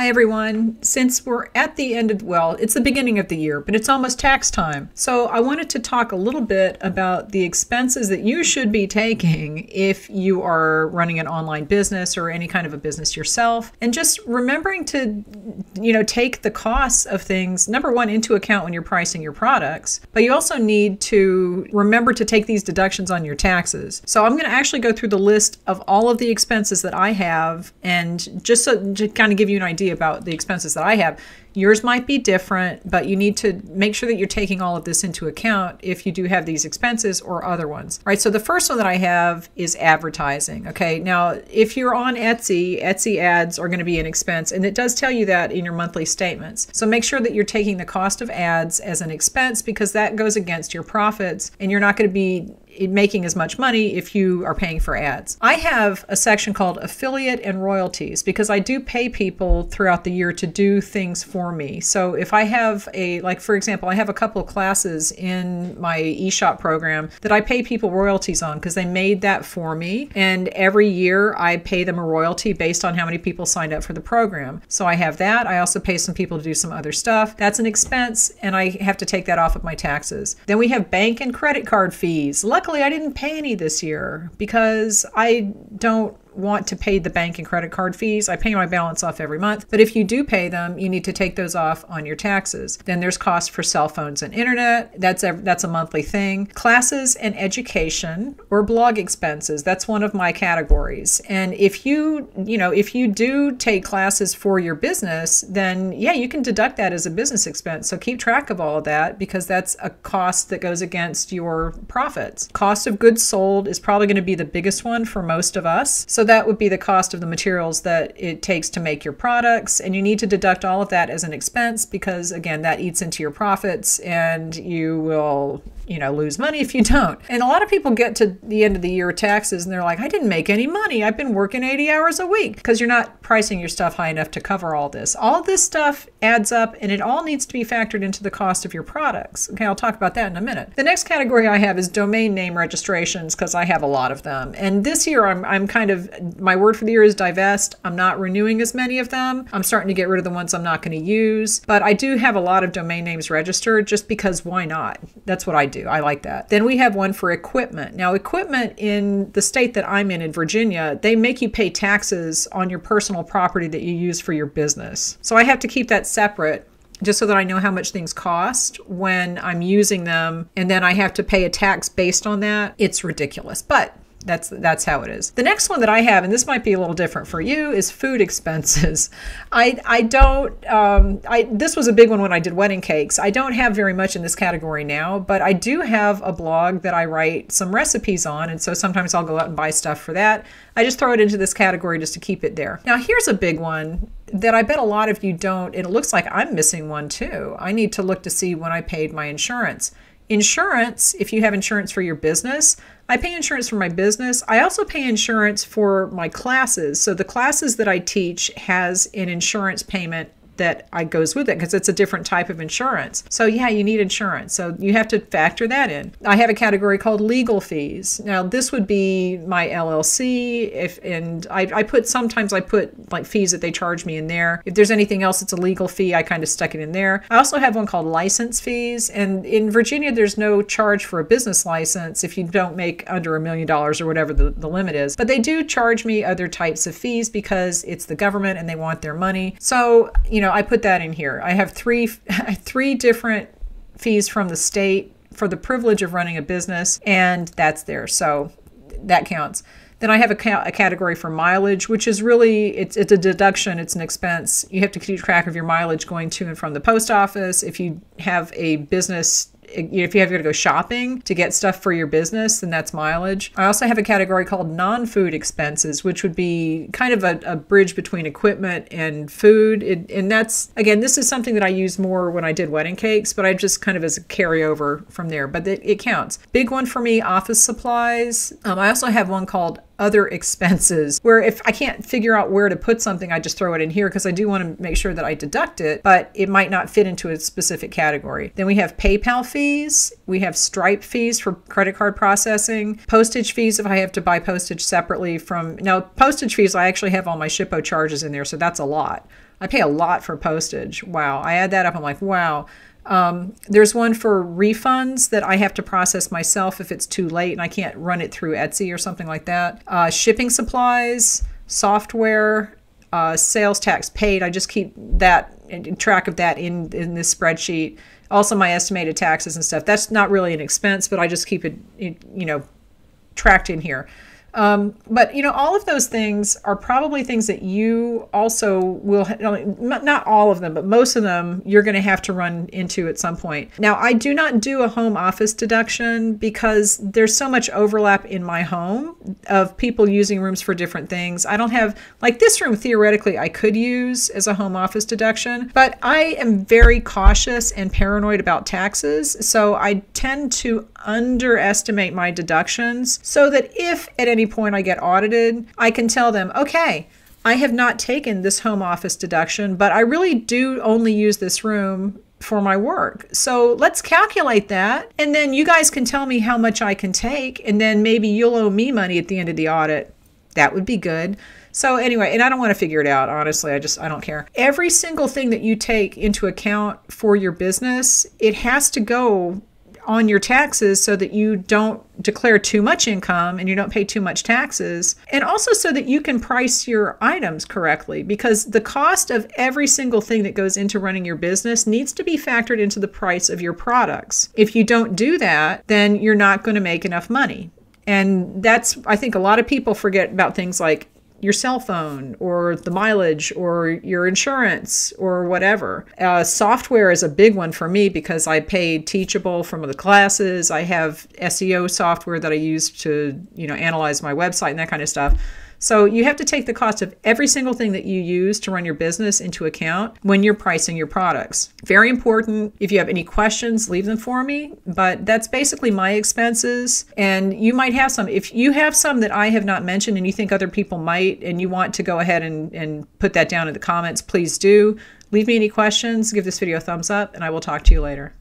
Hi everyone. Since we're at the end of, well, it's the beginning of the year, but it's almost tax time. So I wanted to talk a little bit about the expenses that you should be taking if you are running an online business or any kind of a business yourself. And just remembering to, take the costs of things, number one, into account when you're pricing your products, but you also need to remember to take these deductions on your taxes. So I'm going to actually go through the list of all of the expenses that I have, and just to kind of give you an idea about the expenses that I have. Yours might be different, but you need to make sure that you're taking all of this into account if you do have these expenses or other ones. All right, so the first one that I have is advertising. Okay, now if you're on Etsy, Etsy ads are going to be an expense, and it does tell you that in your monthly statements. So make sure that you're taking the cost of ads as an expense, because that goes against your profits, and you're not going to be making as much money if you are paying for ads. I have a section called affiliate and royalties because I do pay people throughout the year to do things for me. So if I have for example, I have a couple of classes in my eShop program that I pay people royalties on because they made that for me. And every year I pay them a royalty based on how many people signed up for the program. So I have that. I also pay some people to do some other stuff. That's an expense, and I have to take that off of my taxes. Then we have bank and credit card fees. Luckily, I didn't pay any this year because I don't want to pay the bank and credit card fees. I pay my balance off every month, but if you do pay them, you need to take those off on your taxes. Then there's costs for cell phones and internet. That's a monthly thing. Classes and education or blog expenses. That's one of my categories. And if you do take classes for your business, then yeah, you can deduct that as a business expense. So keep track of all of that because that's a cost that goes against your profits. Cost of goods sold is probably going to be the biggest one for most of us. So that would be the cost of the materials that it takes to make your products. And you need to deduct all of that as an expense because, again, that eats into your profits and you will, lose money if you don't. And a lot of people get to the end of the year taxes and they're like, I didn't make any money. I've been working 80 hours a week because you're not pricing your stuff high enough to cover all this. All this stuff adds up and it all needs to be factored into the cost of your products. Okay, I'll talk about that in a minute. The next category I have is domain name registrations because I have a lot of them. And this year I'm kind of, my word for the year is divest. I'm not renewing as many of them. I'm starting to get rid of the ones I'm not going to use, but I do have a lot of domain names registered just because why not? That's what I do. I like that. Then we have one for equipment. Now, equipment in the state that I'm in Virginia, they make you pay taxes on your personal property that you use for your business. So I have to keep that separate just so that I know how much things cost when I'm using them. And then I have to pay a tax based on that. It's ridiculous, but that's how it is. The next one that I have, and this might be a little different for you, is food expenses. This was a big one when I did wedding cakes. I don't have very much in this category now, but I do have a blog that I write some recipes on, and so sometimes I'll go out and buy stuff for that. I just throw it into this category just to keep it there. Now here's a big one that I bet a lot of you don't, and it looks like I'm missing one too. I need to look to see when I paid my insurance. Insurance, if you have insurance for your business, I pay insurance for my business. I also pay insurance for my classes. So the classes that I teach has an insurance payment that goes with it because it's a different type of insurance. So yeah, you need insurance. So you have to factor that in. I have a category called legal fees. Now this would be my LLC. Sometimes I put like fees that they charge me in there. If there's anything else that's a legal fee, I kind of stuck it in there. I also have one called license fees. And in Virginia, there's no charge for a business license if you don't make under $1 million or whatever the limit is. But they do charge me other types of fees because it's the government and they want their money. So, I put that in here. I have three different fees from the state for the privilege of running a business, and that's there. So that counts. Then I have a category for mileage, which is really, it's a deduction, it's an expense. You have to keep track of your mileage going to and from the post office. If you have a business, if you have to go shopping to get stuff for your business, then that's mileage. I also have a category called non-food expenses, which would be kind of a bridge between equipment and food. And that's, again, this is something that I use more when I did wedding cakes, but I just kind of as a carryover from there, but it counts. Big one for me, office supplies. I also have one called other expenses, where if I can't figure out where to put something, I just throw it in here because I do want to make sure that I deduct it, but it might not fit into a specific category. Then we have PayPal fees. We have Stripe fees for credit card processing, postage fees if I have to buy postage separately from, now postage fees, I actually have all my SHPO charges in there, so that's a lot. I pay a lot for postage. Wow. I add that up. I'm like, wow. There's one for refunds that I have to process myself if it's too late and I can't run it through Etsy or something like that. Shipping supplies, software, sales tax paid. I just keep that track of that in this spreadsheet. Also my estimated taxes and stuff. That's not really an expense, but I just keep it, tracked in here. But all of those things are probably things that you also will, not all of them, but most of them you're going to have to run into at some point. Now, I do not do a home office deduction because there's so much overlap in my home of people using rooms for different things. I don't have, like this room, theoretically, I could use as a home office deduction, but I am very cautious and paranoid about taxes. So I tend to underestimate my deductions so that if at any point I get audited, I can tell them, okay, I have not taken this home office deduction, but I really do only use this room for my work. So let's calculate that. And then you guys can tell me how much I can take. And then maybe you'll owe me money at the end of the audit. That would be good. So anyway, and I don't want to figure it out, honestly. I don't care. Every single thing that you take into account for your business, it has to go on your taxes so that you don't declare too much income and you don't pay too much taxes. And also so that you can price your items correctly, because the cost of every single thing that goes into running your business needs to be factored into the price of your products. If you don't do that, then you're not going to make enough money. And that's, I think a lot of people forget about things like your cell phone or the mileage or your insurance or whatever. Software is a big one for me because I paid Teachable from the classes. I have SEO software that I use to, analyze my website and that kind of stuff. So you have to take the cost of every single thing that you use to run your business into account when you're pricing your products. Very important. If you have any questions, leave them for me. But that's basically my expenses. And you might have some. If you have some that I have not mentioned and you think other people might, and you want to go ahead and put that down in the comments, please do. Leave me any questions. Give this video a thumbs up, and I will talk to you later.